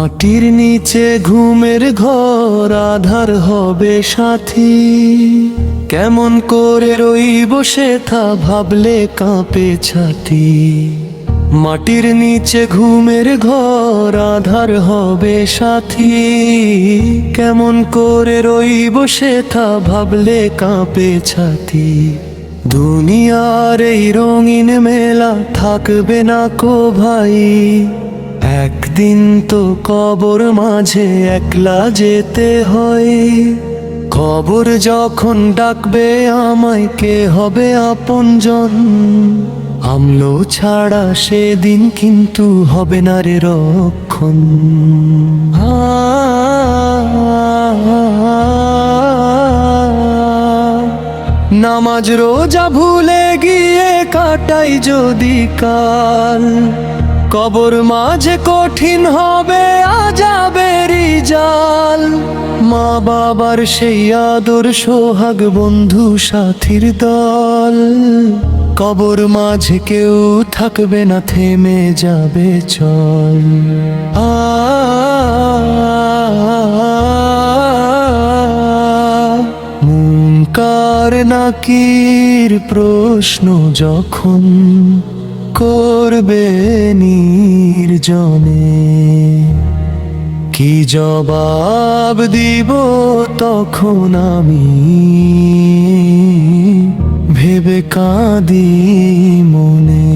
মাটির নিচে ঘুমের ঘর আধার হবে সাথী, কেমন করে রইব সেথা ভাবলে কাঁপে ছাতি। মাটির নিচে ঘুমের ঘর আধার হবে সাথী, কেমন করে রইব সেথা ভাবলে কাঁপে ছাতি। দুনিয়ার এই রঙিন মেলা থাকবে না কো ভাই, একদিন তো কবর মাঝে একলা যেতে হয়। কবর যখন ডাকবে আমায় কে হবে আপনজন, আমলো ছাড়া সেদিন কিন্তু হবে না রে রক্ষণ। নামাজ রোজা ভুলে গিয়ে কাটাই যদি কাল, কবর মাঝে কঠিন হবে আযাবেরি জাল। মা বাবার সেই আদর সোহাগ বন্ধু সাথীর দল, কবর মাঝে কেউ থাকবে না থেমে যাবে চল। মুনকার নাকির প্রশ্ন যখন করবে নির্জনে, কি জবাব দিব তখন আমি ভেবে কাঁদি মনে।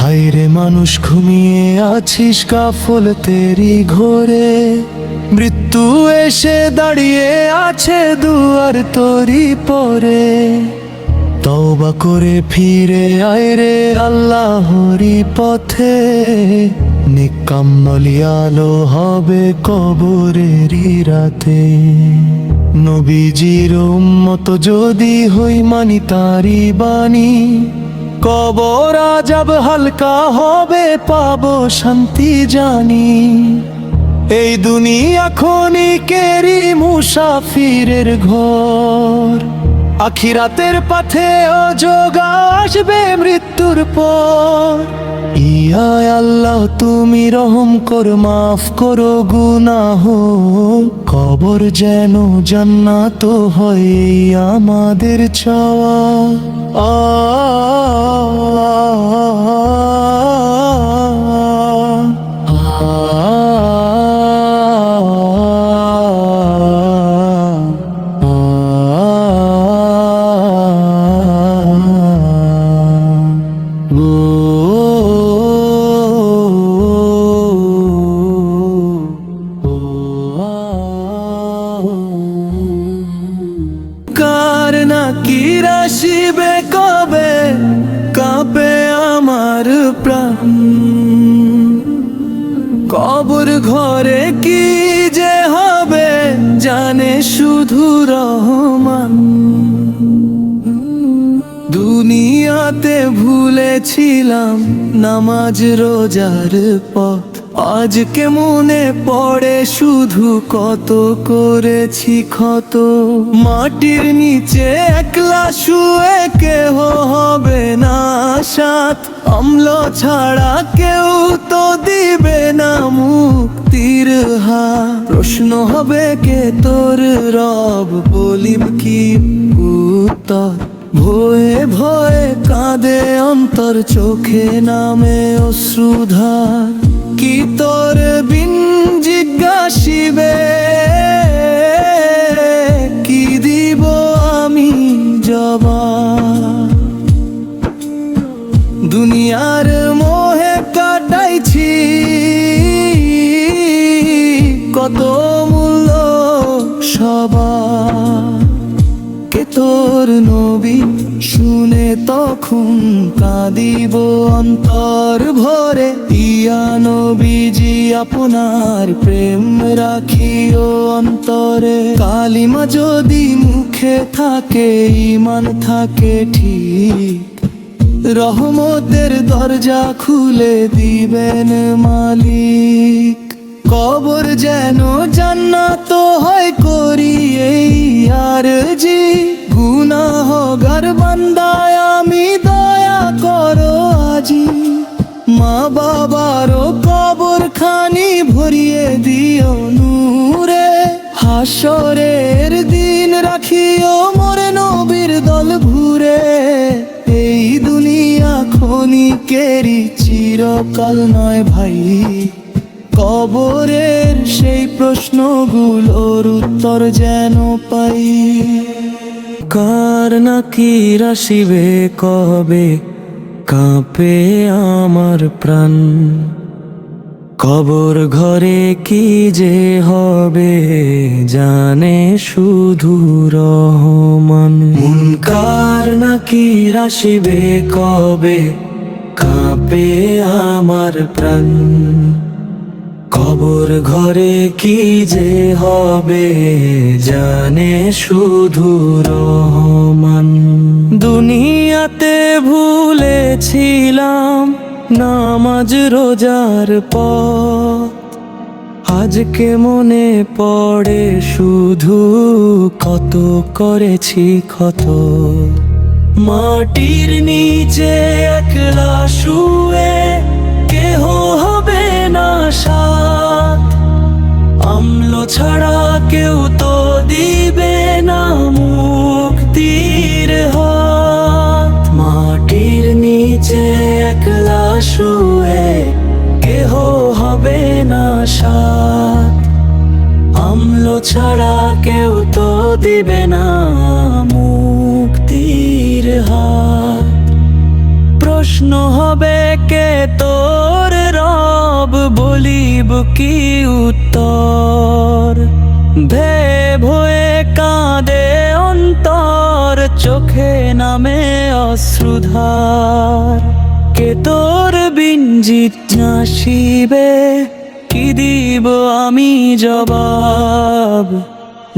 হায়রে মানুষ ঘুমিয়ে আছিস গাফল তেরি ঘরে, মৃত্যু এসে দাঁড়িয়ে আছে দুয়ার তোরি পরে। তওবা করে ফিরে আয় রে আল্লাহরি পথে, নিকাম্মলি আলো হবে কবরেরই রাতে। নবীজির উম্মত যদি হই মানি তারি বাণী, কবর আযাব হালকা হবে পাবো শান্তি জানি। এই দুনিয়া ক্ষণিকেরই মুসাফিরের ঘর, আখিরাতের পথে অজোগা আসবে মৃত্যুর পর। ইয়া আল্লাহ তুমি রহম কর মাফ করো গুনাহ, কবর যেন জান্নাত হয় আমাদের চাওয়া। কার নাকির আসিবে কবে কাঁপে আমার প্রাণ, কবর ঘরে কি যে হবে জানে শুধু রহমান। দুনিয়াতে ভুলেছিলাম নামাজ রোজার পথ, আজকে মনে পড়ে শুধু কত করেছি ক্ষত। মাটির নিচে একলা শুয়ে কেহ হবে না সাথ, অম্ল ছাড়া কেউ তো দিবে না মুক্তির হাত। প্রশ্ন হবে কে তোর রব, বলিব কি উত্তর। ভয়ে ভয়ে কাঁদে অন্তর, চোখে নামে অশ্রুধার। কি তোর বিন জিজ্ঞাসিবে কি দিব আমি জবাব। দুনিয়ার মোহে কাটাইছি কত মূল্য সবার। কে তোর নবী শুনে তখন কাঁদিব অন্তর ভরে। ইয়া নবীজি আপনার প্রেম রাখিও অন্তরে, কালিমা যদি মুখে থাকে ঈমান থাকে ঠিক, রহমতের দরজা খুলে দিবেন মালিক। কবর যেন জান্নাত হয় করি এই আরজি, গুনাহগার বান্দায় আমি দয়া করো আজি। মা বাবারও কবরখানি ভরিয়ে দিও নূরে। হাসরের দিন রাখিও মোরে নবীর দল ঘুরে। এই দুনিয়া ক্ষণিকেরই, চিরকাল নয় ভাই। কবরের সেই প্রশ্নগুলোর উত্তর যেন পাই। কার নাকি আসিবে কবে, কাঁপে আমার প্রাণ। কবর ঘরে কি যে হবে, জানে শুধু রহমান। মুনকার নাকি আসিবে কবে, কাঁপে আমার প্রাণ। কবর ঘরে কি যে হবে, জানে শুধু রহমান। দুনিয়াতে ভুলেছিলাম নামাজ রোজার পথ, আজকে মনে পড়ে শুধু কত করেছি ক্ষত। মাটির নিচে একলা শুয়ে কেহ হবে না সাথ। আমল ছাড়া কেউ তো দিবে না মুক্তির হাত। মাটির নিচে একলা শুয়ে কেহ হবে না সাথ। আমল ছাড়া কেউ তো দিবে না মুক্তির হাত। প্রশ্ন হবে কে তোর রব, বলিব কি উত্তর। ভেব হয়ে কাঁদে অন্তর, চোখে নামে অশ্রুধার। কে তোর বিন জিজ্ঞাসিবে, কি দিব আমি জবাব।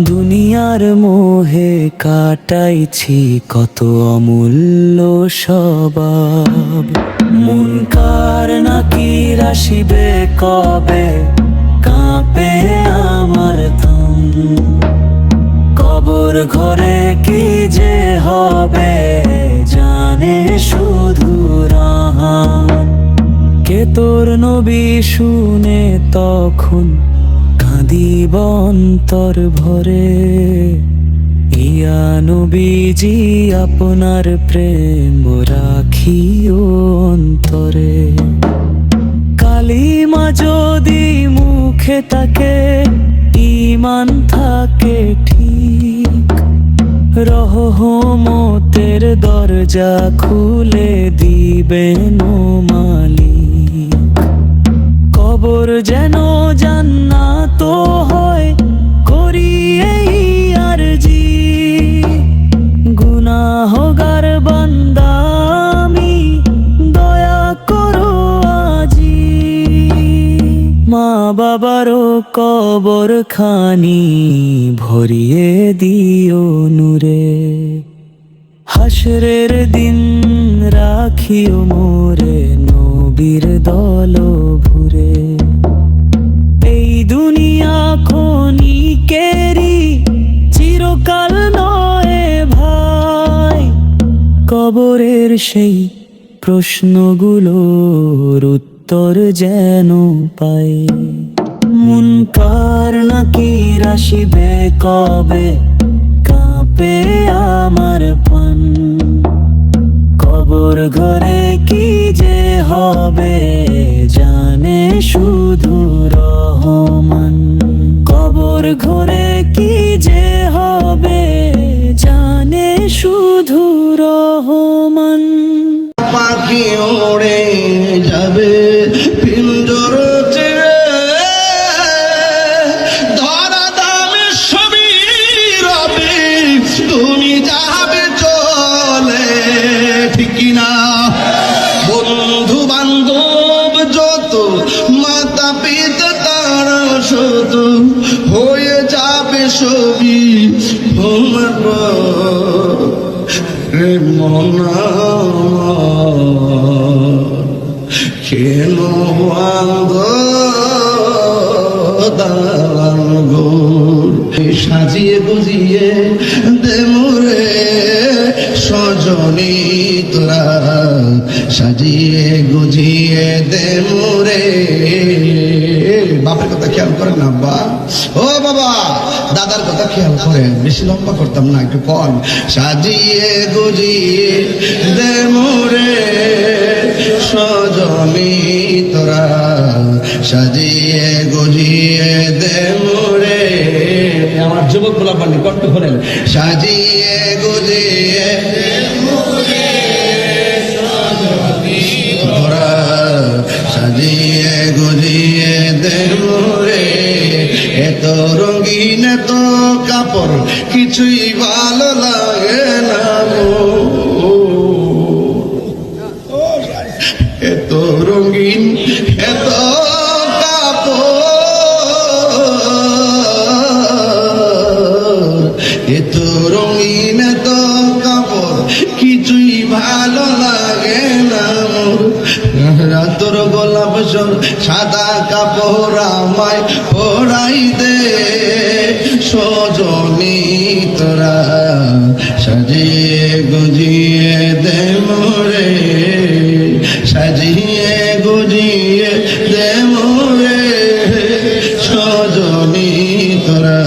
দুনিয়ার মোহে কাটাইছি কত অমূল্য স্বভাব। মুনকার নাকি আসিবে কবে, কাঁপে আমার তন। কবর ঘরে কি যে হবে, জানে শুধু রহমান। কে তোর নবী শুনে তখন কাঁদিব অন্তর ভরে। ইয়া নবীজি আপনার প্রেম রাখিও অন্তরে। কালিমা যদি মুখে থাকে, ঈমান থাকে ঠিক। রহমতের দরজা খুলে দিবেন মালিক। কবর যেন জান্নাত হয়, করি এই আরজি। গুনাহগার বান্দা আমি, দয়া করো আজি। মা বাবারও কবর খানি ভরিয়ে দিও নূরে। হাসরের দিন রাখিও মোরে নবীর দল ভুরে। এই দুনিয়া ক্ষণিকেরই, চিরকাল নয় ভাই। কবরের সেই প্রশ্নগুলোর উত্তর যেন পাই। মুনকার নাকি আসিবে কবে, কাঁপে আমার প্রাণ। কবর ঘরে কি যে হবে, জানে শুধু রহমান। কবর ঘরে কি যে হবে, জানে শুধু রহমান। পাখি ওড়ে যাবে পিঞ্জর ছেড়ে, ধরা দামে সবই রবে, তুমি যাবে চলে। ঠিক কিনা? বন্ধু বান্ধব যত, মাতা পিতা তারা শত, হয়ে যাবে সবই তোমার। রে মনা কেন সাজিয়ে বুঝিয়ে দে মোরে সজনী তোরা, সাজিয়ে গুজিয়ে সাজিয়ে দে মোরে। বাপের কথা খেয়াল করেন না আব্বা, ও বাবা দাদার কথা খেয়াল করেন, বেশি লম্বা করতাম না, একটু কম। সাজিয়ে গুজিয়ে দে মোরে সজনী তোরা, সাজিয়ে গুজিয়ে দে মোরে। আমার যুবক বলা পানি কষ্ট করেন, সাজিয়ে গুজিয়ে তোরা, সাজিয়ে গুজিয়ে দে মোরে। এত রঙিন এত কাপড় কিছুই ভালো লাগে না গো, এত রঙিন এত এত রঙিন এত কাপড় কিছুই ভালো লাগে না মোর। তোর গোলাপ সাদা কাপড় আমায় পরাই দে সজনী তোরা, সাজিয়ে গুজিয়ে দে মোরে, সাজিয়ে গুজিয়ে দে মোরে সজনী তোরা,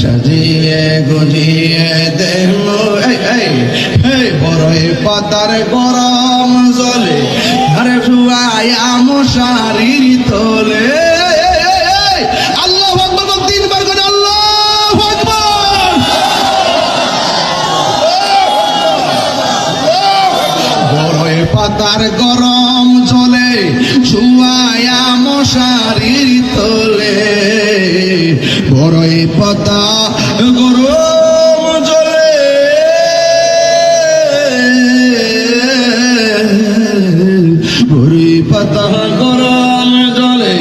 সাজিয়ে গুজিয়ে দে মোরে। বড়ই পাতার গরম জলে আরে শুয়ায়া মশারির তোলে। আল্লাহু আকবার, তিনবার করে আল্লাহু আকবার। বড়ই পাতার গরম জলে শুয়ায়া মশারির তোলে, বড়ই পাতা গরম জলে বড়ই পাতা গরম জলে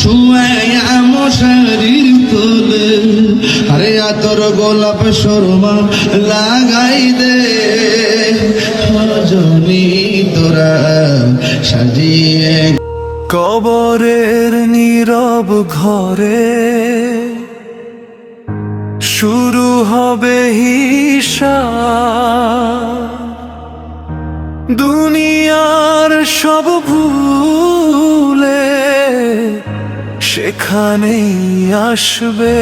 শুয়ায়া মশারির তোলে। আরে তোর গোলাপ শর্মা লাগাই দে সজনী তোরা, সাজিয়ে। কবরের নীরব ঘরে শুরু হবে হিসাব, দুনিয়ার সব ভুলে সেখানেই আসবে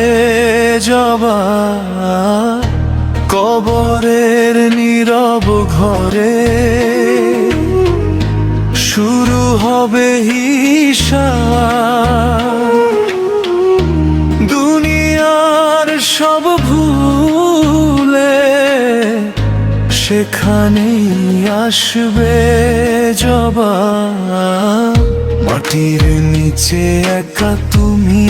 জবাব। কবরের নীরব ঘরে শুরু হবে হিসাব, দুনিয়ার সব ভুলে সেখানেই আসবে জবাব। মাটির নিচে একা তুমি,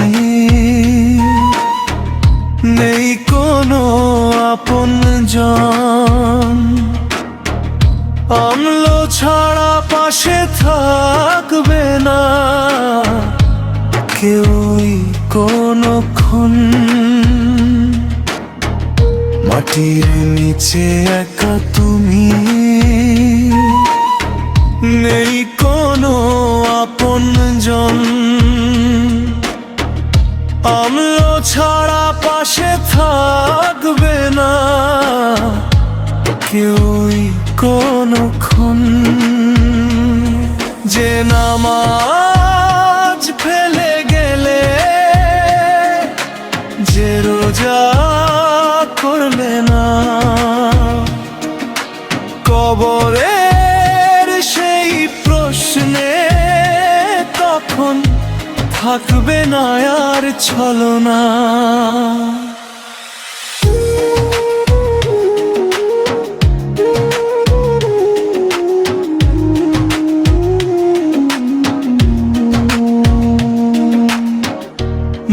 নেই কোনো আপনজন, অম্ল ছাড়া পাশে থাকবে না কেউই কোনক্ষণ। মাটির নিচে একা তুমি, নেই কোনো আপনজন, অম্ল ছাড়া পাশে থাকবে না কেউই কোনক্ষণ। যে নামাজ ফেলে গেলে, যে রোজা করলে না, কবরের সেই প্রশ্নে তখন থাকবে না আর ছলনা।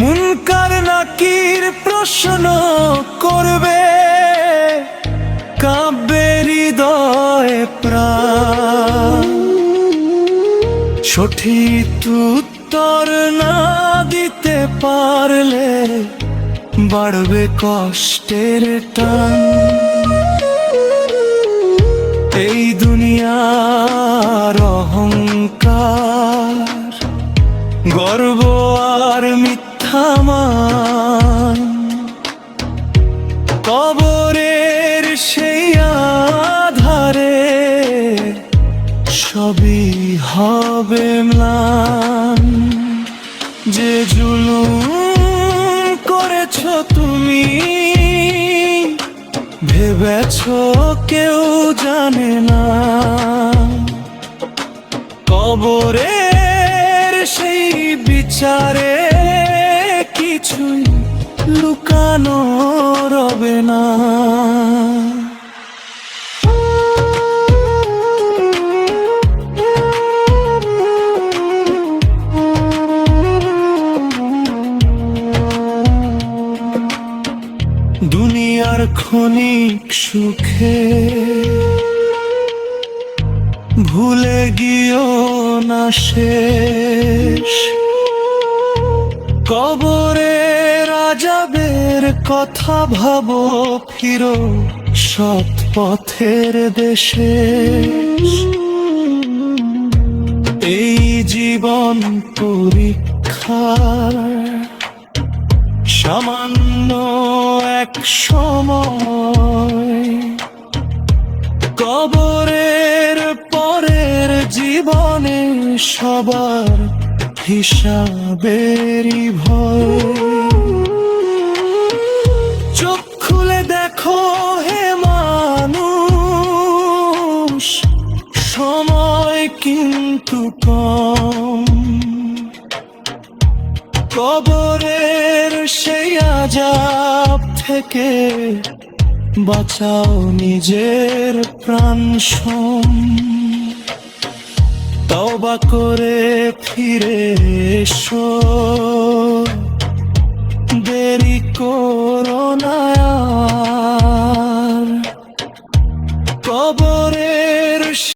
মুনকার নাকির প্রশ্ন করবে, কাব্যে হৃদয়ে প্রাণ। সঠিক উত্তর না দিতে পারলে বাড়বে কষ্টের টান। এই দুনিয়ার অহংকার, গর্ব আর মিথ্যা মান, কবরের সেই আধারে সবই হবে ভেবেছ কেউ জানে না, কবরের সেই বিচারে কিছুই লুকানো রবে না। দুনিয়ার ক্ষণিক সুখে ভুলে গিয়েও না শেষ, কবরের আযাবের কথা ভাবো, ফিরো সৎ পথের দেশে। এই জীবন পরীক্ষার সামান্য এক সময়, কবরের পরের জীবনে সবার হিসাবেরই ভয়। চোখ খুলে দেখো হে মানুষ, সময় কিন্তু কম, কবরের সেই আযাব থেকে বাঁচাও নিজের প্রাণ সোম। তওবা করে ফিরে এসো, দেরি করো না আর, কবরে